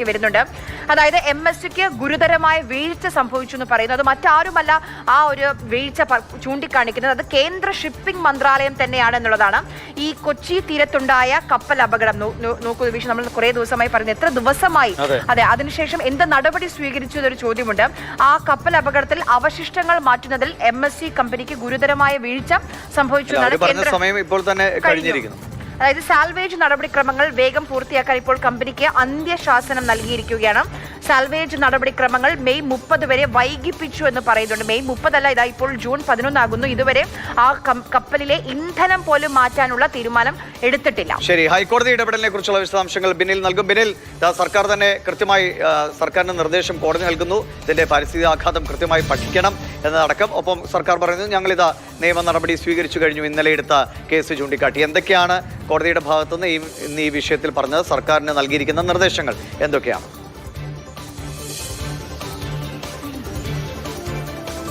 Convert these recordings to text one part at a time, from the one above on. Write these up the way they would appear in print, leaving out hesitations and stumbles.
വരുന്നുണ്ട്. അതായത് MSCക്ക് ഗുരുതരമായ വീഴ്ച സംഭവിച്ചു എന്ന് പറയുന്നത് മറ്റാരുമല്ല. ആ ഒരു വീഴ്ച ചൂണ്ടിക്കാണിക്കുന്നത് അത് കേന്ദ്ര ഷിപ്പിംഗ് മന്ത്രാലയം തന്നെയാണ് എന്നുള്ളതാണ്. ഈ കൊച്ചി തീരത്തുണ്ടായ കപ്പൽ അപകടം നോക്കൂ ദിവിഷ്, നമ്മൾ കുറെ ദിവസമായി പറയുന്നത്, എത്ര ദിവസമായി, അതെ, അതിനുശേഷം എന്ത് നടപടി സ്വീകരിച്ചു എന്നൊരു ചോദ്യമുണ്ട്. ആ കപ്പൽ അപകടത്തിൽ അവശിഷ്ടങ്ങൾ മാറ്റുന്നതിൽ MSC കമ്പനിക്ക് ഗുരുതരമായ വീഴ്ച സംഭവിച്ചു എന്നാണ് കേന്ദ്ര. അതായത് സാൽവേജ് നടപടിക്രമങ്ങൾ വേഗം പൂർത്തിയാക്കാൻ ഇപ്പോൾ കമ്പനിക്ക് അന്ത്യശാസനം നൽകിയിരിക്കുകയാണ്. സാൽവേജ് നടപടിക്രമങ്ങൾ മെയ് 30 വരെ വൈകിപ്പിച്ചു എന്ന് പറയുന്നുണ്ട്. മെയ് 30 അല്ല, ഇതാ ഇപ്പോൾ ജൂൺ 11 ആകുന്നു. ഇതുവരെ ആ കപ്പലിലെ ഇന്ധനം പോലും മാറ്റാനുള്ള തീരുമാനം എടുത്തിട്ടില്ല. ശരി, ഹൈക്കോടതി ഇടപെടലിനെ കുറിച്ചുള്ള വിശദാംശങ്ങൾ ബിനിൽ നൽകും. ബിനിൽ, സർക്കാർ തന്നെ കൃത്യമായി സർക്കാരിന് നിർദ്ദേശം കോടതി നൽകുന്നു, ഇതിന്റെ പരിസ്ഥിതി ആഘാതം കൃത്യമായി പഠിക്കണം എന്നതടക്കം. ഒപ്പം സർക്കാർ പറയുന്നത് ഞങ്ങളിതാ നിയമ നടപടി സ്വീകരിച്ചു കഴിഞ്ഞു, ഇന്നലെ എടുത്ത കേസ് ചൂണ്ടിക്കാട്ടി. എന്തൊക്കെയാണ് കോടതിയുടെ ഭാഗത്തുനിന്ന് ഇന്ന് ഈ വിഷയത്തിൽ പറഞ്ഞത്? സർക്കാരിന് നൽകിയിരിക്കുന്ന നിർദ്ദേശങ്ങൾ എന്തൊക്കെയാണ്?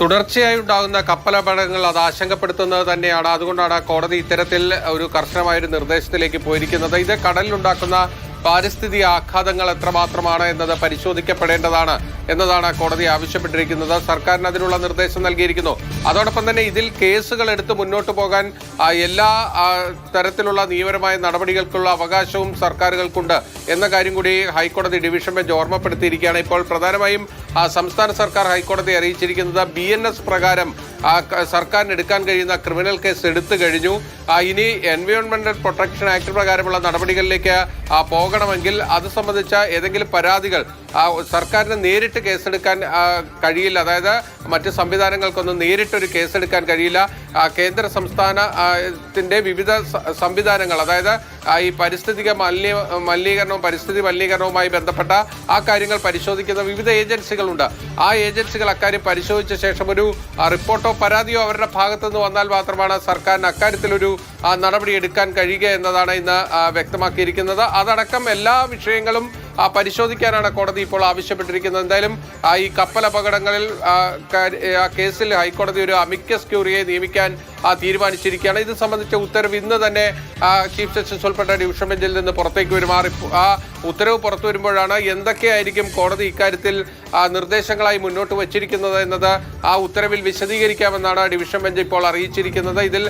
തുടർച്ചയായി ഉണ്ടാകുന്ന കപ്പലപകടങ്ങൾ അത് ആശങ്കപ്പെടുത്തുന്നത് തന്നെയാണ്. അതുകൊണ്ടാണ് കോടതി ഇത്തരത്തിൽ ഒരു കർശനമായൊരു നിർദ്ദേശത്തിലേക്ക് പോയിരിക്കുന്നത്. ഇത് കടലിലുണ്ടാക്കുന്ന പാരിസ്ഥിതിക ആഘാതങ്ങൾ എത്രമാത്രമാണ് എന്നത് പരിശോധിക്കപ്പെടേണ്ടതാണ് എന്നതാണ് കോടതി ആവശ്യപ്പെട്ടിരിക്കുന്നത്. സർക്കാരിന് അതിനുള്ള നിർദ്ദേശം നൽകിയിരിക്കുന്നു. അതോടൊപ്പം തന്നെ ഇതിൽ കേസുകൾ എടുത്ത് മുന്നോട്ട് പോകാൻ എല്ലാ തരത്തിലുള്ള നിയമപരമായ നടപടികൾക്കുള്ള അവകാശവും സർക്കാരുകൾക്കുണ്ട് എന്ന കാര്യം കൂടി ഹൈക്കോടതി ഡിവിഷൻ ബെഞ്ച് ഓർമ്മപ്പെടുത്തിയിരിക്കുകയാണ്. ഇപ്പോൾ പ്രധാനമായും സംസ്ഥാന സർക്കാർ ഹൈക്കോടതി അറിയിച്ചിരിക്കുന്നത് BNS പ്രകാരം സർക്കാരിന് എടുക്കാൻ കഴിയുന്ന ക്രിമിനൽ കേസ് എടുത്തു കഴിഞ്ഞു. ഇനി എൻവയോൺമെന്റൽ പ്രൊട്ടക്ഷൻ ആക്ട് പ്രകാരമുള്ള നടപടികളിലേക്ക് പോകണമെങ്കിൽ അത് സംബന്ധിച്ച ഏതെങ്കിലും പരാതികൾ സർക്കാരിന് നേരിട്ട് കേസെടുക്കാൻ കഴിയില്ല. അതായത് മറ്റ് സംവിധാനങ്ങൾക്കൊന്നും നേരിട്ടൊരു കേസെടുക്കാൻ കഴിയില്ല. കേന്ദ്ര സംസ്ഥാനത്തിന്റെ വിവിധ സംവിധാനങ്ങൾ, അതായത് ഈ പാരിസ്ഥിതിക മലിനീകരണവും പരിസ്ഥിതി മലിനീകരണവുമായി ബന്ധപ്പെട്ട ആ കാര്യങ്ങൾ പരിശോധിക്കുന്ന വിവിധ ഏജൻസികളുണ്ട്. ആ ഏജൻസികൾ അക്കാര്യം പരിശോധിച്ച ശേഷം ഒരു റിപ്പോർട്ടോ പരാതിയോ അവരുടെ ഭാഗത്തുനിന്ന് വന്നാൽ മാത്രമാണ് സർക്കാരിന് അക്കാര്യത്തിലൊരു നടപടി എടുക്കാൻ കഴിയുക എന്നതാണ് ഇന്ന് വ്യക്തമാക്കിയിരിക്കുന്നത്. അതടക്കം എല്ലാ വിഷയങ്ങളും പരിശോധിക്കാനാണ് കോടതി ഇപ്പോൾ ആവശ്യപ്പെട്ടിരിക്കുന്നത്. എന്തായാലും ഈ കപ്പൽ അപകടങ്ങളിൽ കേസിൽ ഹൈക്കോടതി ഒരു അമിക്കസ് ക്യൂറിയെ നിയമിക്കാൻ തീരുമാനിച്ചിരിക്കുകയാണ്. ഇത് സംബന്ധിച്ച ഉത്തരവ് ഇന്ന് തന്നെ ചീഫ് ജസ്റ്റിസ് ഉൾപ്പെട്ട ഡിവിഷൻ ബെഞ്ചിൽ നിന്ന് പുറത്തേക്ക് വരും. ആ ഉത്തരവ് പുറത്തു വരുമ്പോഴാണ് എന്തൊക്കെയായിരിക്കും കോടതി ഇക്കാര്യത്തിൽ നിർദ്ദേശങ്ങളായി മുന്നോട്ട് വച്ചിരിക്കുന്നത് എന്നത് ആ ഉത്തരവിൽ വിശദീകരിക്കാമെന്നാണ് ഡിവിഷൻ ബെഞ്ച് ഇപ്പോൾ അറിയിച്ചിരിക്കുന്നത്. ഇതിൽ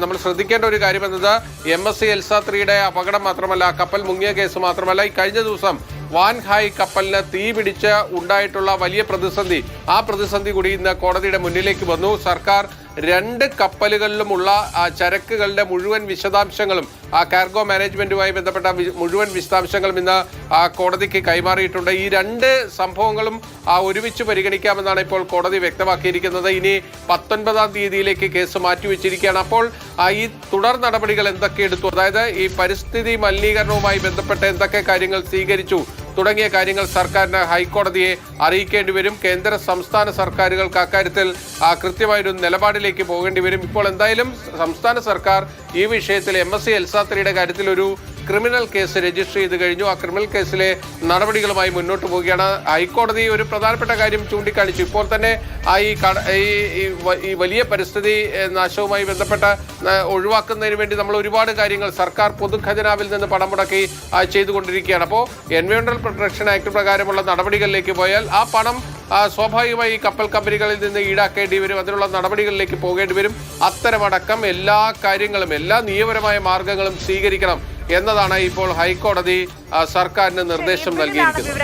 നമ്മൾ ശ്രദ്ധിക്കേണ്ട ഒരു കാര്യം എന്നത് MSC എൽസ 3യുടെ അപകടം മാത്രമല്ല, കപ്പൽ മുങ്ങിയ കേസ് മാത്രമല്ല, ഈ കഴിഞ്ഞ ദിവസം വാൻഹായ് കപ്പലിന് തീ പിടിച്ച് ഉണ്ടായിട്ടുള്ള വലിയ പ്രതിസന്ധി, ആ പ്രതിസന്ധി കൂടി ഇന്ന് കോടതിയുടെ മുന്നിലേക്ക് വന്നു. സർക്കാർ 2 കപ്പലുകളിലുമുള്ള ചരക്കുകളുടെ മുഴുവൻ വിശദാംശങ്ങളും കാർഗോ മാനേജ്മെന്റുമായി ബന്ധപ്പെട്ട മുഴുവൻ വിശദാംശങ്ങളും ഇന്ന് കോടതിക്ക് കൈമാറിയിട്ടുണ്ട്. ഈ 2 സംഭവങ്ങളും ഒരുമിച്ച് പരിഗണിക്കാമെന്നാണ് ഇപ്പോൾ കോടതി വ്യക്തമാക്കിയിരിക്കുന്നത്. ഇനി 19-ാം തീയതിയിലേക്ക് കേസ് മാറ്റിവെച്ചിരിക്കുകയാണ്. അപ്പോൾ ഈ തുടർ നടപടികൾ എന്തൊക്കെ എടുത്തു, അതായത് ഈ പരിസ്ഥിതി മലിനീകരണവുമായി ബന്ധപ്പെട്ട് എന്തൊക്കെ കാര്യങ്ങൾ സ്വീകരിച്ചു തുടങ്ങിയ കാര്യങ്ങൾ സർക്കാരിന് ഹൈക്കോടതിയെ അറിയിക്കേണ്ടി വരും. കേന്ദ്ര സംസ്ഥാന സർക്കാരുകൾക്ക് അക്കാര്യത്തിൽ കൃത്യമായൊരു നിലപാടിലേക്ക് പോകേണ്ടി വരും. ഇപ്പോൾ എന്തായാലും സംസ്ഥാന സർക്കാർ ഈ വിഷയത്തിൽ MSC എൽസ 3യുടെ കാര്യത്തിൽ ഒരു ക്രിമിനൽ കേസ് രജിസ്റ്റർ ചെയ്ത് കഴിഞ്ഞു. ആ ക്രിമിനൽ കേസിലെ നടപടികളുമായി മുന്നോട്ട് പോവുകയാണ്. ഹൈക്കോടതി ഒരു പ്രധാനപ്പെട്ട കാര്യം ചൂണ്ടിക്കാണിച്ചു. ഇപ്പോൾ തന്നെ ഈ വലിയ പരിസ്ഥിതി നാശവുമായി ബന്ധപ്പെട്ട ഒഴിവാക്കുന്നതിന് വേണ്ടി നമ്മൾ ഒരുപാട് കാര്യങ്ങൾ സർക്കാർ പൊതുഖജനാവിൽ നിന്ന് പണം മുടക്കി ചെയ്തുകൊണ്ടിരിക്കുകയാണ്. അപ്പോൾ എൻവയോൺമെന്റൽ പ്രൊട്ടക്ഷൻ ആക്ട് പ്രകാരമുള്ള നടപടികളിലേക്ക് പോയാൽ ആ പണം സ്വാഭാവികമായി കപ്പൽ കമ്പനികളിൽ നിന്ന് ഈടാക്കേണ്ടി വരും. അതിനുള്ള നടപടികളിലേക്ക് പോകേണ്ടി വരും. അത്തരമടക്കം എല്ലാ കാര്യങ്ങളും, എല്ലാ നിയമപരമായ മാർഗങ്ങളും സ്വീകരിക്കണം എന്നതാണ് ഇപ്പോൾ ഹൈക്കോടതി സർക്കാരിന് നിർദ്ദേശം നൽകിയിരിക്കുന്നത്.